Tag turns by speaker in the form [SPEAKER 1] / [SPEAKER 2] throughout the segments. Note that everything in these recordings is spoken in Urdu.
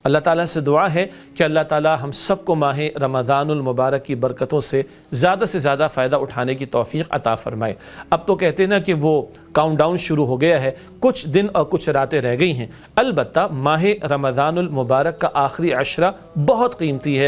[SPEAKER 1] اللہ تعالیٰ سے دعا ہے کہ اللہ تعالیٰ ہم سب کو ماہ رمضان المبارک کی برکتوں سے زیادہ فائدہ اٹھانے کی توفیق عطا فرمائے۔ اب تو کہتے ہیں نا کہ وہ کاؤنٹ ڈاؤن شروع ہو گیا ہے، کچھ دن اور کچھ راتیں رہ گئی ہیں۔ البتہ ماہ رمضان المبارک کا آخری عشرہ بہت قیمتی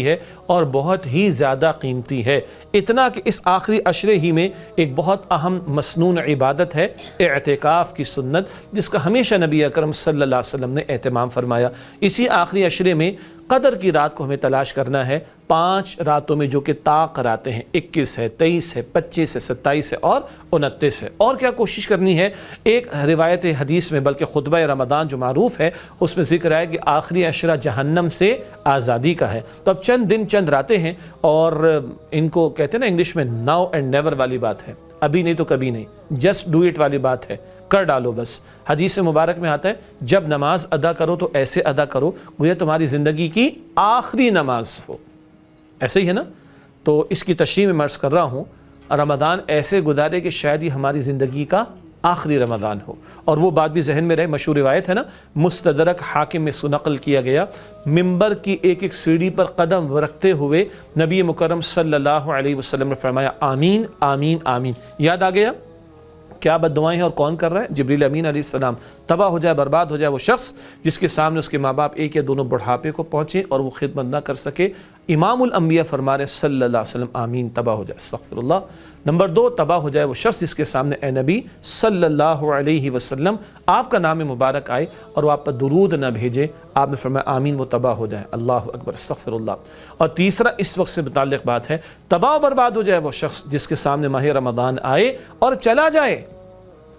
[SPEAKER 1] ہے اور بہت ہی زیادہ قیمتی ہے، اتنا کہ اس آخری عشرے ہی میں ایک بہت اہم مسنون عبادت ہے اعتکاف کی سنت، جس کا ہمیشہ نبی اکرم صلی اللہ علیہ وسلم نے اہتمام فرمایا۔ اسی آخری عشرے میں قدر کی رات کو ہمیں تلاش کرنا ہے، 5 راتوں میں جو کہ طاق راتیں ہیں، 21 ہے، 23 ہے، 25 ہے، 27 ہے اور 29 ہے۔ اور کیا کوشش کرنی ہے؟ ایک روایت حدیث میں بلکہ خطبہ رمضان جو معروف ہے اس میں ذکر ہے کہ آخری عشرہ جہنم سے آزادی کا ہے۔ تو اب چند دن چند راتیں ہیں، اور ان کو کہتے ہیں نا انگلش میں ناؤ اینڈ نیور والی بات ہے، ابھی نہیں تو کبھی نہیں، جسٹ ڈو اٹ والی بات ہے، کر ڈالو بس۔ حدیث مبارک میں آتا ہے جب نماز ادا کرو تو ایسے ادا کرو گویا تمہاری زندگی کی آخری نماز ہو، ایسے ہی ہے نا؟ تو اس کی تشریح میں عرض کر رہا ہوں، رمضان ایسے گزارے کہ شاید یہ ہماری زندگی کا آخری رمضان ہو۔ اور وہ بات بھی ذہن میں رہے، مشہور روایت ہے نا، مستدرک حاکم میں نقل کیا گیا، منبر کی ایک ایک سیڑھی پر قدم رکھتے ہوئے نبی مکرم صلی اللہ علیہ وسلم نے فرمایا آمین آمین آمین۔ یاد آ گیا کیا بد دعائیں ہیں اور کون کر رہا ہے؟ جبریل امین علیہ السلام۔ تباہ ہو جائے، برباد ہو جائے وہ شخص جس کے سامنے اس کے ماں باپ ایک یا دونوں بڑھاپے کو پہنچے اور وہ خدمت نہ کر سکے۔ امام الانبیاء فرما رہے صلی اللہ علیہ وسلم آمین، تباہ ہو جائے، استغفر اللہ۔ نمبر 2، تباہ ہو جائے وہ شخص جس کے سامنے اے نبی صلی اللہ علیہ وسلم آپ کا نام مبارک آئے اور وہ آپ پر درود نہ بھیجے، آپ نے فرمایا آمین، وہ تباہ ہو جائے، اللہ اکبر، استغفر اللہ۔ اور تیسرا اس وقت سے متعلق بات ہے، تباہ و برباد ہو جائے وہ شخص جس کے سامنے ماہ رمضان آئے اور چلا جائے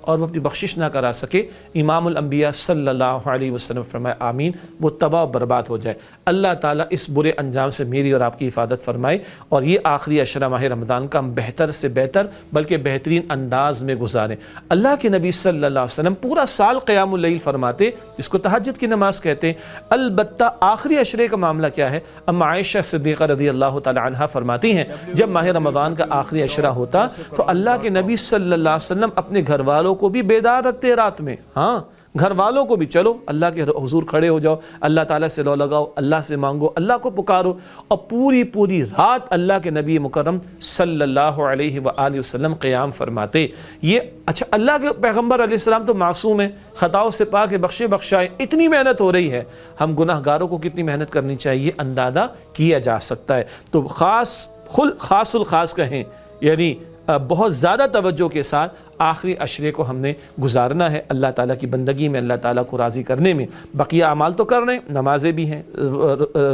[SPEAKER 1] اور وہ اپنی بخشش نہ کرا سکے، امام الانبیاء صلی اللہ علیہ وسلم فرمائے آمین، وہ تباہ و برباد ہو جائے۔ اللہ تعالیٰ اس برے انجام سے میری اور آپ کی حفاظت فرمائے، اور یہ آخری عشرہ ماہ رمضان کا ہم بہتر سے بہتر بلکہ بہترین انداز میں گزاریں۔ اللہ کے نبی صلی اللہ علیہ وسلم پورا سال قیام اللیل فرماتے، جس کو تہجد کی نماز کہتے ہیں۔ البتہ آخری عشرے کا معاملہ کیا ہے؟ ام عائشہ صدیقہ رضی اللہ تعالی عنہا فرماتی ہیں جب ماہ رمضان کا آخری عشرہ ہوتا تو اللہ کے نبی صلی اللہ علیہ وسلم اپنے گھر والوں کو بھی بیدار رکھتے رات میں، ہاں گھر والوں کو بھی، چلو اللہ کے حضور کھڑے ہو جاؤ، اللہ تعالیٰ سے لو لگاؤ، اللہ سے مانگو، اللہ کو پکارو، اور پوری رات اللہ کے نبی مکرم صلی اللہ علیہ وآلہ وسلم قیام فرماتے۔ یہ اچھا، اللہ کے پیغمبر علیہ السلام تو معصوم ہیں، خطاؤں سے پاک ہے، بخشائے، اتنی محنت ہو رہی ہے، ہم گناہ گاروں کو کتنی محنت کرنی چاہیے اندازہ کیا جا سکتا ہے۔ تو خاص الخاص کہیں، یعنی بہت زیادہ توجہ کے ساتھ آخری عشرے کو ہم نے گزارنا ہے اللہ تعالیٰ کی بندگی میں، اللہ تعالیٰ کو راضی کرنے میں۔ بقیہ اعمال تو کر رہے ہیں، نمازیں بھی ہیں،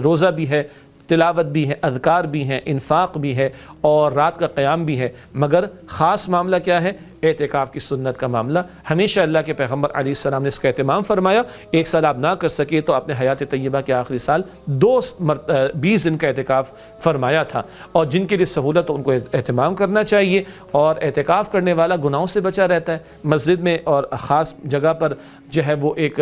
[SPEAKER 1] روزہ بھی ہے، تلاوت بھی ہے، اذکار بھی ہیں، انفاق بھی ہے اور رات کا قیام بھی ہے، مگر خاص معاملہ کیا ہے؟ اعتکاف کی سنت کا معاملہ۔ ہمیشہ اللہ کے پیغمبر علیہ السلام نے اس کا اہتمام فرمایا، ایک سال آپ نہ کر سکے تو اپنے حیات طیبہ کے آخری سال 20 دن کا اعتکاف فرمایا تھا، اور جن کے لیے سہولت ان کو اہتمام کرنا چاہیے۔ اور اعتکاف کرنے والا گناہوں سے بچا رہتا ہے، مسجد میں اور خاص جگہ پر جو ہے وہ ایک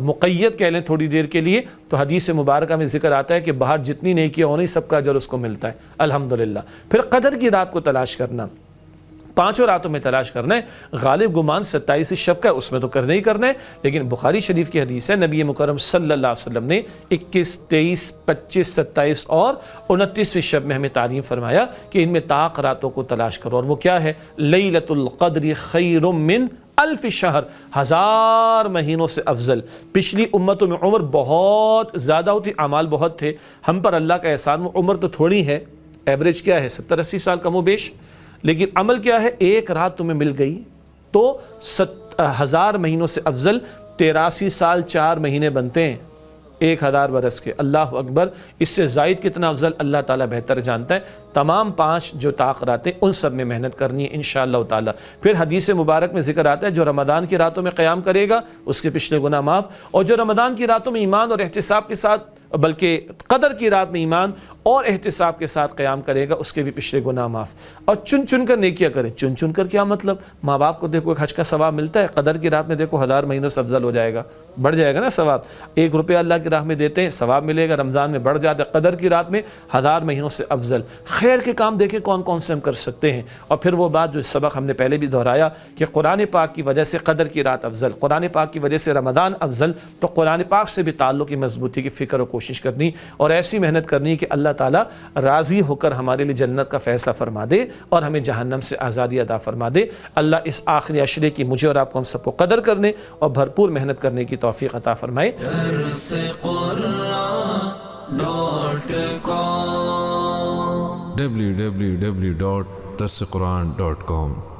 [SPEAKER 1] مقید کہہ لیں تھوڑی دیر کے لیے، تو حدیث مبارکہ میں ذکر آتا ہے کہ باہر جتنی نیکیاں ہونی سب کا اجر اس کو ملتا ہے، الحمدللہ۔ پھر قدر کی رات کو تلاش کرنا، 5 راتوں میں تلاش کرنا ہے۔ غالب گمان 27 شب کا اس میں تو کرنا ہی کرنا ہے، لیکن بخاری شریف کی حدیث ہے نبی مکرم صلی اللہ علیہ وسلم نے 21، 23، 25، 27 اور 29ویں شب میں ہمیں تعلیم فرمایا کہ ان میں طاق راتوں کو تلاش کرو، اور وہ کیا ہے؟ لیلۃ القدر خیر من 1000 شہر، 1000 مہینوں سے افضل۔ پچھلی امتوں میں عمر بہت زیادہ ہوتی، اعمال بہت تھے، ہم پر اللہ کا احسان، وہ عمر تو تھوڑی ہے، ایوریج کیا ہے 70-80 سال کم و بیش، لیکن عمل کیا ہے؟ ایک رات تمہیں مل گئی تو 1000 مہینوں سے افضل 83 سال 4 مہینے بنتے ہیں 1000 برس کے، اللہ اکبر۔ اس سے زائد کتنا افضل اللہ تعالیٰ بہتر جانتا ہے۔ تمام 5 جو طاق راتیں ان سب میں محنت کرنی ہے انشاءاللہ تعالیٰ۔ پھر حدیث مبارک میں ذکر آتا ہے جو رمضان کی راتوں میں قیام کرے گا اس کے پچھلے گناہ معاف، اور جو رمضان کی راتوں میں ایمان اور احتساب کے ساتھ بلکہ قدر کی رات میں ایمان اور احتساب کے ساتھ قیام کرے گا، اس کے بھی پچھلے گناہ معاف۔ اور چن چن کر نیکیاں کرے۔ چن چن کر کیا مطلب؟ ماں باپ کو دیکھو ایک حج کا ثواب ملتا ہے، قدر کی رات میں دیکھو 1000 مہینوں سے افضل ہو جائے گا، بڑھ جائے گا نا ثواب۔ 1 روپیہ اللہ کی راہ میں دیتے ہیں، ثواب ملے گا، رمضان میں بڑھ جاتا ہے، قدر کی رات میں 1000 مہینوں سے افضل۔ خیر کے کام دیکھیں کون کون سے ہم کر سکتے ہیں۔ اور پھر وہ بات جو سبق ہم نے پہلے بھی دہرایا کہ قرآن پاک کی وجہ سے قدر کی رات افضل، قرآن پاک کی وجہ سے رمضان افضل، تو قرآن پاک سے بھی تعلق کی مضبوطی کی فکر و کوشش کرنی اور ایسی محنت کرنی کہ اللہ تعالیٰ راضی ہو کر ہمارے لیے جنت کا فیصلہ فرما دے اور ہمیں جہنم سے آزادی عطا فرما دے۔ اللہ اس آخری عشرے کی مجھے اور آپ کو ہم سب کو قدر کرنے اور بھرپور محنت کرنے کی توفیق عطا فرمائے۔
[SPEAKER 2] www.darsequran.com